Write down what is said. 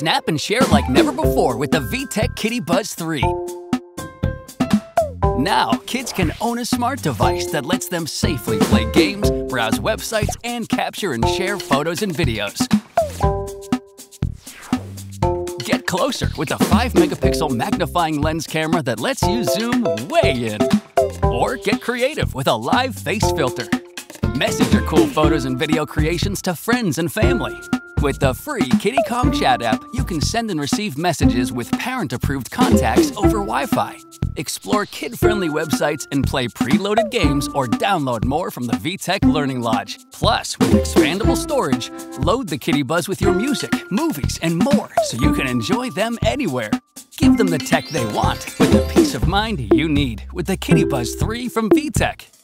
Snap and share like never before with the VTech Kitty Buzz 3. Now, kids can own a smart device that lets them safely play games, browse websites, and capture and share photos and videos. Get closer with a 5-megapixel magnifying lens camera that lets you zoom way in. Or get creative with a live face filter. Message your cool photos and video creations to friends and family. With the free KittyCom chat app, you can send and receive messages with parent-approved contacts over Wi-Fi. Explore kid-friendly websites and play preloaded games or download more from the VTech Learning Lodge. Plus, with expandable storage, load the Kitty Buzz with your music, movies, and more so you can enjoy them anywhere. Give them the tech they want with the peace of mind you need with the Kitty Buzz 3 from VTech.